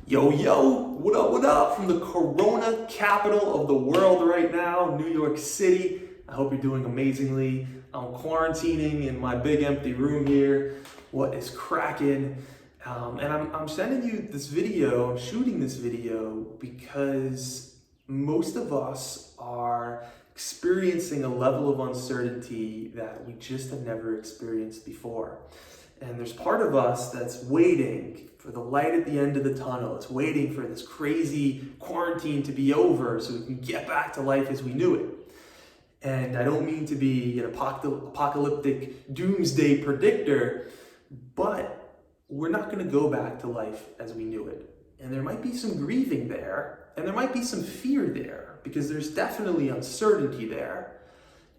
Yo, what up from the Corona capital of the world right now, New York City. I hope you're doing amazingly. I'm quarantining in my big empty room here. What is cracking? And I'm sending you this video, I'm shooting this video because most of us are experiencing a level of uncertainty that we just have never experienced before. And there's part of us that's waiting for the light at the end of the tunnel. It's waiting for this crazy quarantine to be over so we can get back to life as we knew it. And I don't mean to be an apocalyptic doomsday predictor, but we're not going to go back to life as we knew it. And there might be some grieving there, and there might be some fear there, because there's definitely uncertainty there.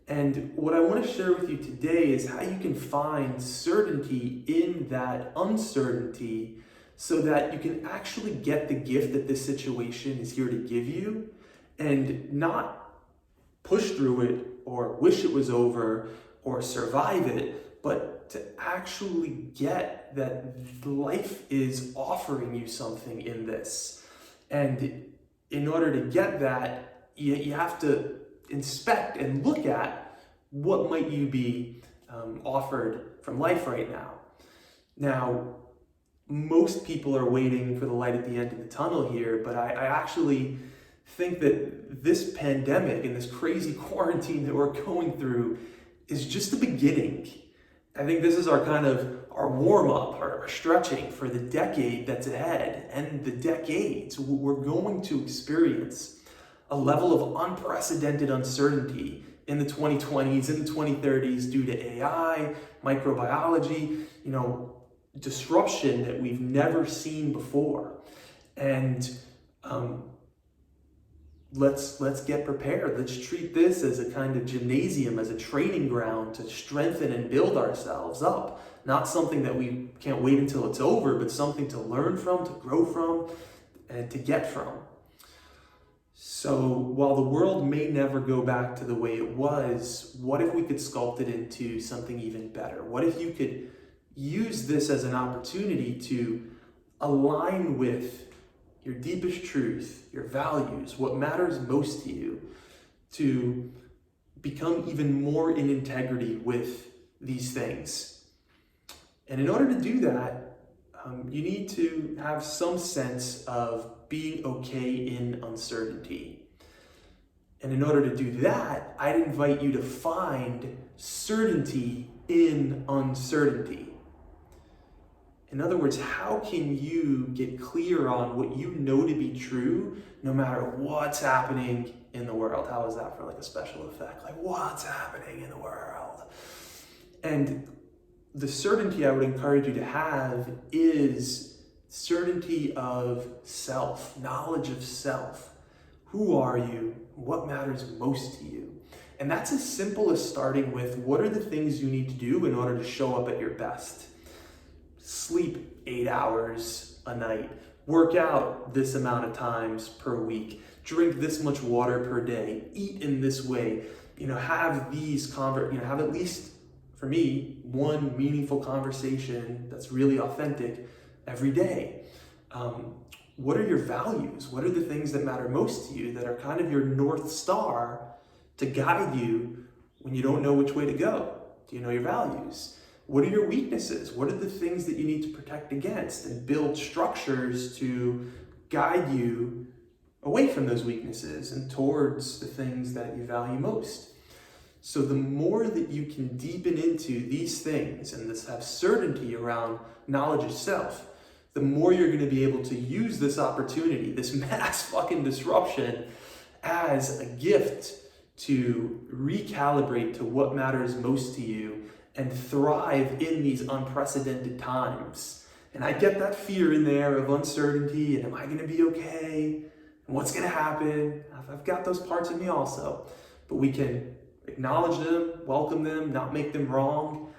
And what I want to share with you today is how you can find certainty in that uncertainty so that you can actually get the gift that this situation is here to give you and not push through it or wish it was over or survive it, but to actually get that life is offering you something in this. And in order to get that, you have to inspect and look at what might you be offered from life right now. Now, most people are waiting for the light at the end of the tunnel here, but I actually think that this pandemic and this crazy quarantine that we're going through is just the beginning. I think this is our warm-up, our stretching for the decade that's ahead and the decades. We're going to experience a level of unprecedented uncertainty in the 2020s, in the 2030s due to AI, microbiology, disruption that we've never seen before. And let's get prepared. Let's treat this as a kind of gymnasium, as a training ground to strengthen and build ourselves up. Not something that we can't wait until it's over, but something to learn from, to grow from, and to get from. So while the world may never go back to the way it was, what if we could sculpt it into something even better? What if you could use this as an opportunity to align with your deepest truth, your values, what matters most to you, to become even more in integrity with these things? And in order to do that, you need to have some sense of being okay in uncertainty. And in order to do that, I'd invite you to find certainty in uncertainty. In other words, how can you get clear on what you know to be true no matter what's happening in the world? How is that for like a special effect? Like, what's happening in the world? And the certainty I would encourage you to have is certainty of self, knowledge of self. Who are you? What matters most to you? And that's as simple as starting with what are the things you need to do in order to show up at your best. Sleep 8 hours a night, work out this amount of times per week, drink this much water per day, eat in this way, have have at least, for me, one meaningful conversation that's really authentic every day. What are your values? What are the things that matter most to you that are kind of your North Star to guide you when you don't know which way to go? Do you know your values? What are your weaknesses? What are the things that you need to protect against and build structures to guide you away from those weaknesses and towards the things that you value most? So the more that you can deepen into these things and have certainty around knowledge of self, the more you're going to be able to use this opportunity, this mass fucking disruption, as a gift to recalibrate to what matters most to you and thrive in these unprecedented times. And I get that fear in there of uncertainty and am I going to be okay? And what's going to happen? I've got those parts in me also. But we can acknowledge them, welcome them, not make them wrong,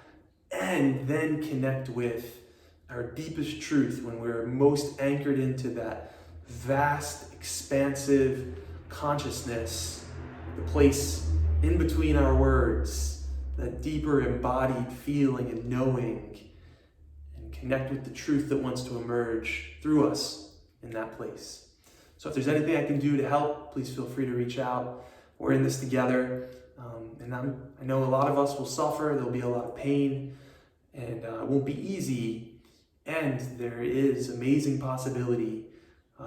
and then connect with our deepest truth when we're most anchored into that vast, expansive consciousness, the place in between our words, that deeper embodied feeling and knowing, and connect with the truth that wants to emerge through us in that place. So if there's anything I can do to help, please feel free to reach out. We're in this together. I know a lot of us will suffer. There'll be a lot of pain, and it won't be easy. And there is amazing possibility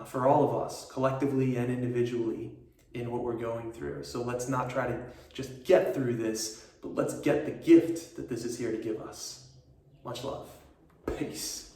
for all of us, collectively and individually, in what we're going through. So let's not try to just get through this, but let's get the gift that this is here to give us. Much love. Peace.